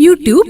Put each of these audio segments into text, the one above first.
YouTube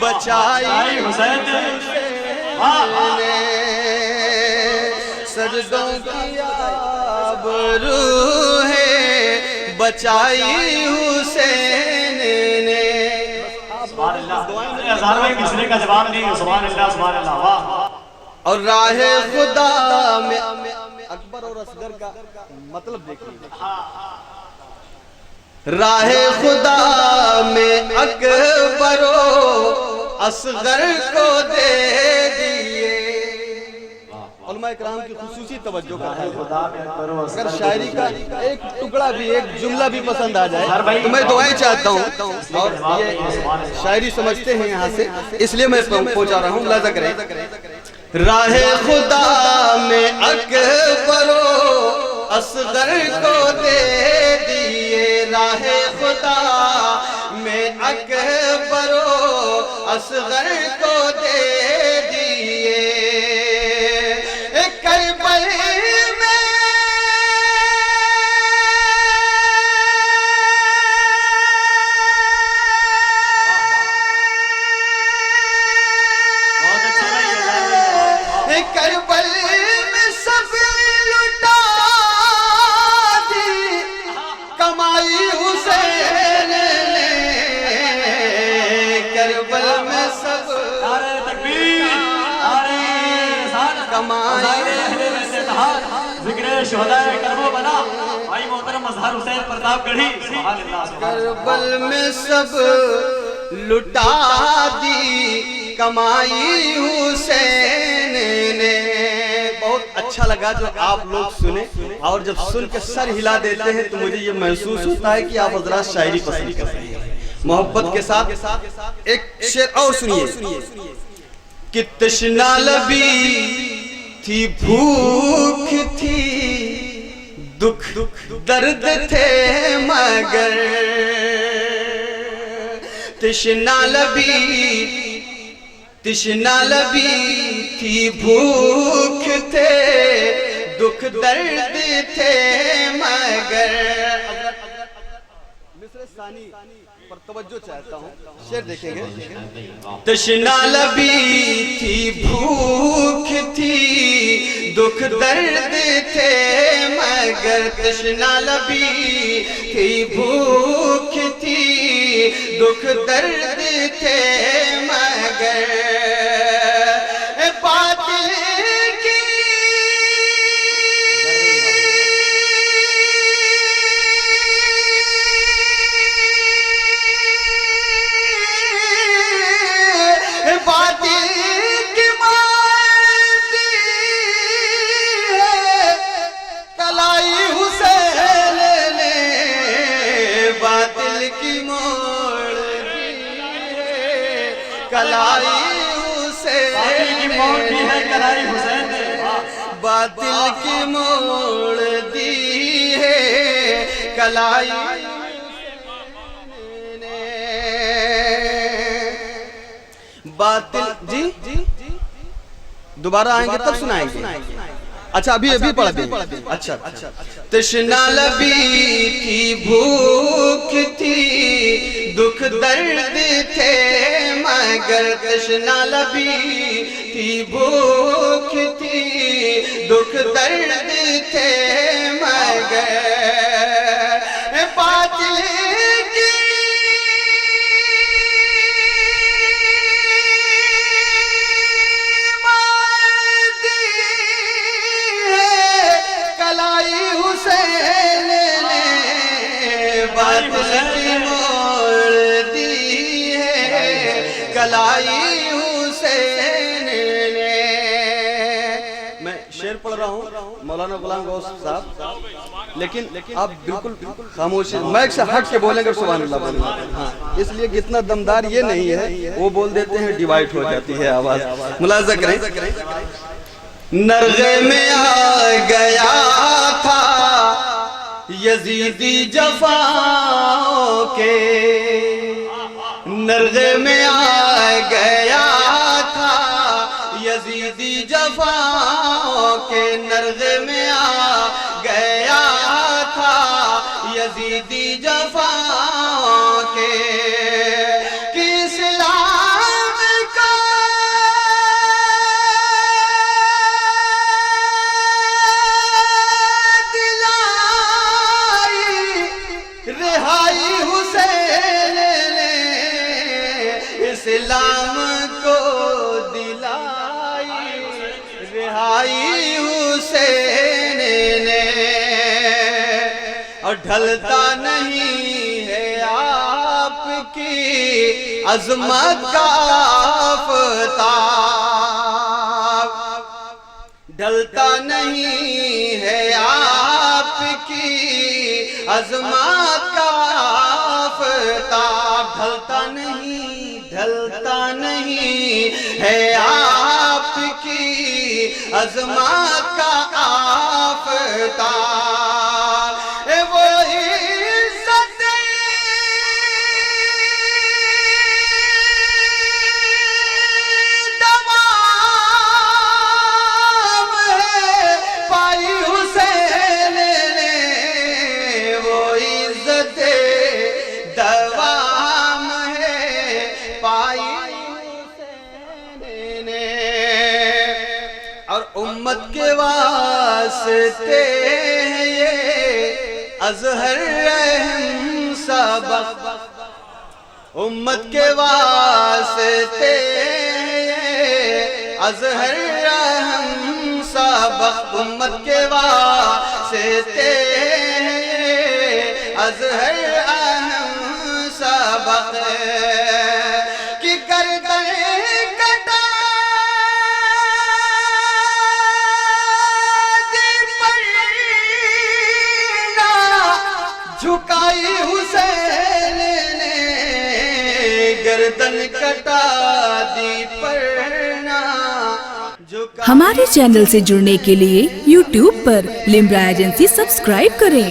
بچائی حسین نے سجدوں کی آبرو ہے بچائی حسین نے. سبحان اللہ. ہزار بھائی مصرے کا جواب نہیں. سبحان اللہ سبحان اللہ. واہ. اور راہ خدا میں اکبر اور اصغر کا مطلب دیکھیے. راہ خدا میں اکبر و اصغر کو دے دیے. علماء کرام کی خصوصی توجہ کا ہے. اگر شاعری کا ایک ٹکڑا بھی ایک جملہ بھی پسند آ جائے تو میں دعائیں چاہتا ہوں. اور یہ شاعری سمجھتے ہیں یہاں سے اس لیے میں پہنچا رہا ہوں. ملاحظہ کریں. راہ خدا میں اکبر و اصغر کو دے دیے. راہ خدا میں اکبر و اصغر کو دے دیے. کربل میں کربل میں سب لٹا دی کمائی حسین نے. کربل میں سب کمائی ذکر شہداء کربلا بنا بھائی محترم مظہر حسین پرتاپ گڑھی. سبحان اللہ. کربل میں سب لٹا دی کمائی حسین نے. بہت اچھا لگا جو آپ لوگ سنے اور جب سن کے سر ہلا دیتے ہیں تو مجھے یہ محسوس ہوتا ہے کہ آپ حضرات شاعری پسند کر رہے ہیں. محبت کے ساتھ ایک شعر اور سنیے. کہ تشنا لبی تھی بھوک تھی دکھ درد تھے مگر. تشنا لبی تھی بھوک تھے دکھ درد تھے مگر. مصر ثانی پر توجہ چاہتا ہوں. شعر دیکھیں گے. تشنا لبی تھی بھوک تھی دکھ درد تھے مگر. تشنا لبی تھی بھوک تھی دکھ درد تھے مگر. باطل کی کلائی حسین نے. باطل کی موڑ دی ہے کلائی حسین نے. باطل کی موڑ دی ہے کلائی نے. باطل جی دوبارہ آئیں گے تب سنائیں گے. اچھا ابھی پڑھ دیں. اچھا. تشنا لبی تھی بھوک تھی دکھ درد تھے مگر. تشنا لبی تھی بھوک تھی دکھ درد تھے مگر. باطل کی حسین نے. باطل کی موڑ دی ہے کلائی حسین نے. میں شعر پڑھ رہا ہوں مولانا غلام غوث صاحب لیکن آپ بالکل خاموش ہیں. مائک سے ہٹ کے بولیں گے سبحان اللہ بولیں گے. ہاں اس لیے کہ اتنا دمدار یہ نہیں ہے. وہ بول دیتے ہیں ڈیوائٹ ہو جاتی ہے آواز. ملاحظہ کریں. نرغے میں آ گیا تھا یزیدی جفاؤں کے. نرغے میں آ گیا تھا یزیدی جفاؤں کے. نرغے میں آ گیا تھا یزیدی جفاؤں کے. کہ اسلام اسلام کو دلائی رہائی حسین نے، اور ڈھلتا نہیں ہے آپ کی عظمت کا آفتاب، ڈھلتا نہیں ہے آپ کی عظمت کا آفتاب، ڈھلتا نہیں ہے آپ کی عظمت کا آفتاب، وہ عزت دوام ہے پائی حسین نے، وہ عزت دوام ہے پائی حسین نے، اور امت کے واسطے یہ اظہر رحم سبق، امت کے واسطے یہ اظہر رحم سبق، امت کے واسطے یہ اظہر رحم سبق، کہ گردن کٹا جھکائی حسین نے، گردن کٹا دی پرنا جھکائی۔ ہمارے چینل سے جڑنے کے لیے YouTube پر لمرا ایجنسی سبسکرائب کریں۔